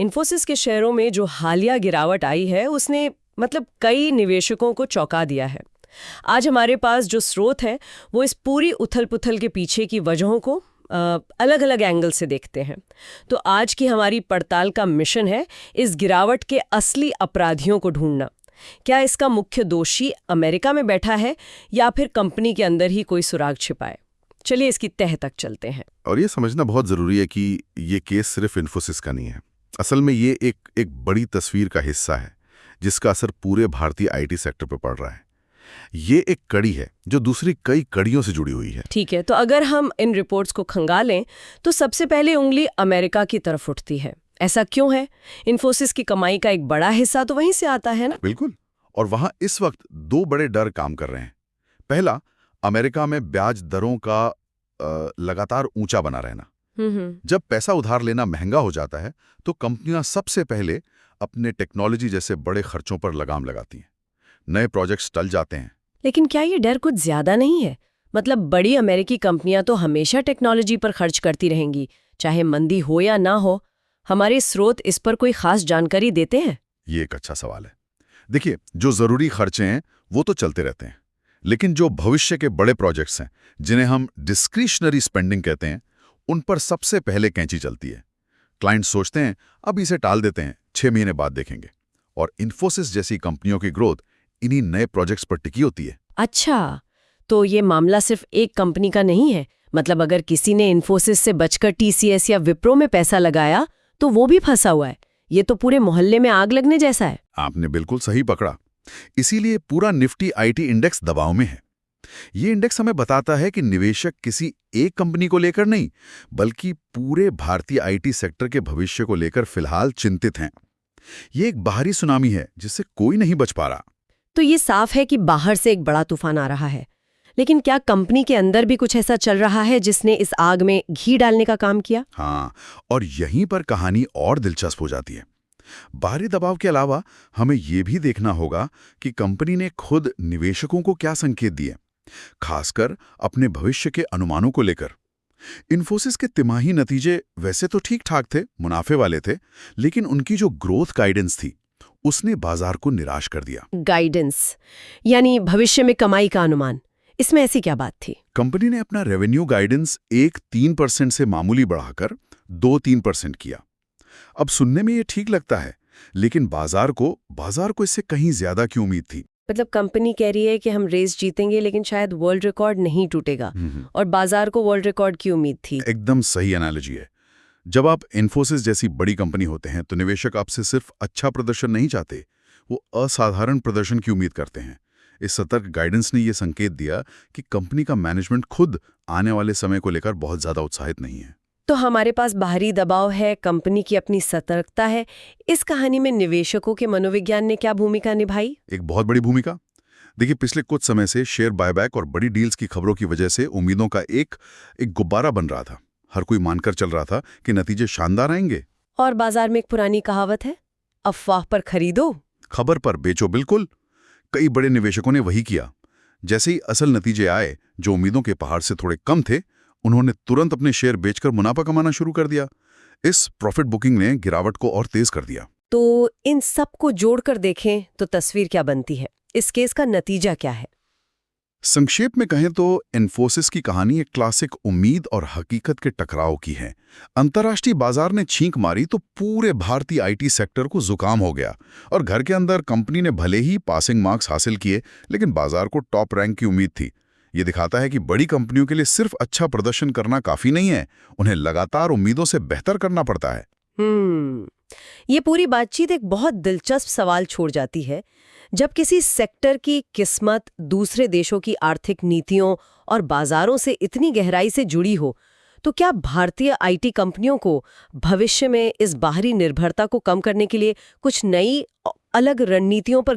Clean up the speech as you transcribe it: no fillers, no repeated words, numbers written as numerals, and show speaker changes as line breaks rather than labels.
इन्फोसिस के शेयरों में जो हालिया गिरावट आई है उसने कई निवेशकों को चौंका दिया है। आज हमारे पास जो स्रोत हैं वो इस पूरी उथल-पुथल के पीछे की वजहों को अलग अलग एंगल से देखते हैं। तो आज की हमारी पड़ताल का मिशन है इस गिरावट के असली अपराधियों को ढूंढना। क्या इसका मुख्य दोषी अमेरिका में बैठा है या फिर कंपनी के अंदर ही कोई सुराग छिपा है? चलिए इसकी तह तक चलते हैं।
और ये समझना बहुत जरूरी है कि ये केस सिर्फ इन्फोसिस का नहीं है। असल में ये एक बड़ी तस्वीर का हिस्सा है जिसका असर पूरे भारतीय आईटी सेक्टर पर पड़ रहा है। ये एक कड़ी है जो दूसरी कई कड़ियों से जुड़ी हुई है।
ठीक है, तो अगर हम इन रिपोर्ट्स को खंगालें तो सबसे पहले उंगली अमेरिका की तरफ उठती है। ऐसा क्यों है? इन्फोसिस की कमाई का एक बड़ा हिस्सा तो वहीं से आता है ना?
बिल्कुल। और वहां इस वक्त दो बड़े डर काम कर रहे हैं। पहला, अमेरिका में ब्याज दरों का लगातार ऊंचा बना रहना। जब पैसा उधार लेना महंगा हो जाता है तो कंपनियां सबसे पहले अपने टेक्नोलॉजी जैसे बड़े खर्चों पर लगाम लगाती हैं। नए प्रोजेक्ट्स टल जाते हैं।
लेकिन क्या ये डर कुछ ज्यादा नहीं है? बड़ी अमेरिकी कंपनियां तो हमेशा टेक्नोलॉजी पर खर्च करती रहेंगी, चाहे मंदी हो या ना हो। हमारे स्रोत इस पर कोई खास जानकारी देते हैं?
ये एक अच्छा सवाल है। देखिए, जो जरूरी खर्चे हैं वो तो चलते रहते हैं, लेकिन जो भविष्य के बड़े प्रोजेक्ट्स हैं जिन्हें हम डिस्क्रिशनरी स्पेंडिंग कहते हैं, उन पर सबसे पहले कैंची चलती है। क्लाइंट सोचते हैं अब इसे टाल देते हैं, 6 महीने बाद देखेंगे। और इन्फोसिस जैसी कंपनियों की ग्रोथ इन्हीं नए प्रोजेक्ट्स पर टिकी होती है।
अच्छा, तो ये मामला सिर्फ एक कंपनी का नहीं है। अगर किसी ने इन्फोसिस से बचकर टीसीएस या विप्रो में पैसा लगाया तो वो भी फंसा हुआ है। ये तो पूरे मोहल्ले में आग लगने जैसा है।
आपने बिल्कुल सही पकड़ा। इसीलिए पूरा निफ्टी आईटी इंडेक्स दबाव में है। ये इंडेक्स हमें बताता है कि निवेशक किसी एक कंपनी को लेकर नहीं, बल्कि पूरे भारतीय आईटी सेक्टर के भविष्य को लेकर फिलहाल चिंतित हैं। ये एक बाहरी सुनामी है जिससे कोई नहीं बच पा रहा।
तो ये साफ है कि बाहर से एक बड़ा तूफान आ रहा है। लेकिन क्या कंपनी के अंदर भी कुछ ऐसा चल रहा है जिसने इस आग में घी डालने का काम किया?
हाँ, और यहीं पर कहानी और दिलचस्प हो जाती है। बाहरी दबाव के अलावा हमें यह भी देखना होगा कि कंपनी ने खुद निवेशकों को क्या संकेत दिए, खासकर अपने भविष्य के अनुमानों को लेकर। इन्फोसिस के तिमाही नतीजे वैसे तो ठीक ठाक थे, मुनाफे वाले थे, लेकिन उनकी जो ग्रोथ गाइडेंस थी उसने बाजार को निराश कर दिया।
गाइडेंस यानी भविष्य में कमाई का अनुमान। इसमें ऐसी क्या बात थी?
कंपनी ने अपना रेवेन्यू गाइडेंस 1-3% से मामूली बढ़ाकर 2-3% किया। अब सुनने में ये ठीक लगता है, लेकिन बाजार को इससे कहीं ज्यादा की उम्मीद थी।
कंपनी कह रही है कि हम रेस जीतेंगे लेकिन शायद वर्ल्ड रिकॉर्ड नहीं टूटेगा, और बाजार को वर्ल्ड रिकॉर्ड की उम्मीद थी।
एकदम सही एनालॉजी है। जब आप इन्फोसिस जैसी बड़ी कंपनी होते हैं तो निवेशक आपसे सिर्फ अच्छा प्रदर्शन नहीं चाहते, वो असाधारण प्रदर्शन की उम्मीद करते हैं। इस सतर्क गाइडेंस ने यह संकेत दिया कि कंपनी का मैनेजमेंट खुद आने वाले समय को लेकर बहुत ज्यादा उत्साहित नहीं है।
तो हमारे पास बाहरी दबाव है, कंपनी की अपनी सतर्कता है। इस कहानी में निवेशकों के मनोविज्ञान ने क्या भूमिका निभाई?
एक बहुत बड़ी भूमिका। देखिए, पिछले कुछ समय से शेयर बायबैक और बड़ी डील्स की खबरों की वजह से उम्मीदों का एक गुब्बारा बन रहा था। हर कोई मानकर चल रहा था कि नतीजे शानदार आएंगे।
और बाजार में एक पुरानी कहावत है, अफवाह पर खरीदो,
खबर पर बेचो। बिल्कुल, कई बड़े निवेशकों ने वही किया। जैसे ही असल नतीजे आए जो उम्मीदों के पहाड़ से थोड़े कम थे, उन्होंने तुरंत अपने शेयर बेचकर मुनाफा कमाना शुरू कर दिया। इस प्रॉफिट बुकिंग ने गिरावट को और तेज कर दिया।
तो इन सब को जोड़कर देखें तो तस्वीर क्या बनती है? इस केस का नतीजा क्या है?
संक्षेप में कहें तो इन्फोसिस की कहानी एक क्लासिक उम्मीद और हकीकत के टकराव की है। अंतर्राष्ट्रीय बाजार ने छींक मारी तो पूरे भारतीय आईटी सेक्टर को जुकाम हो गया, और घर के अंदर कंपनी ने भले ही पासिंग मार्क्स हासिल किए, लेकिन बाजार को टॉप रैंक की उम्मीद थी। ये दिखाता है कि बड़ी कंपनियों के लिए सिर्फ अच्छा प्रदर्शन करना काफी नहीं है, उन्हें लगातार उम्मीदों से बेहतर करना पड़ता है।
ये पूरी बातचीत एक बहुत दिलचस्प सवाल छोड़ जाती है। जब किसी सेक्टर की किस्मत दूसरे देशों की आर्थिक नीतियों और बाजारों से इतनी गहराई से जुड़ी हो, तो क्या भारतीय आईटी कंपनियों को भविष्य में इस बाहरी निर्भरता को कम करने के लिए कुछ नई अलग रणनीतियों पर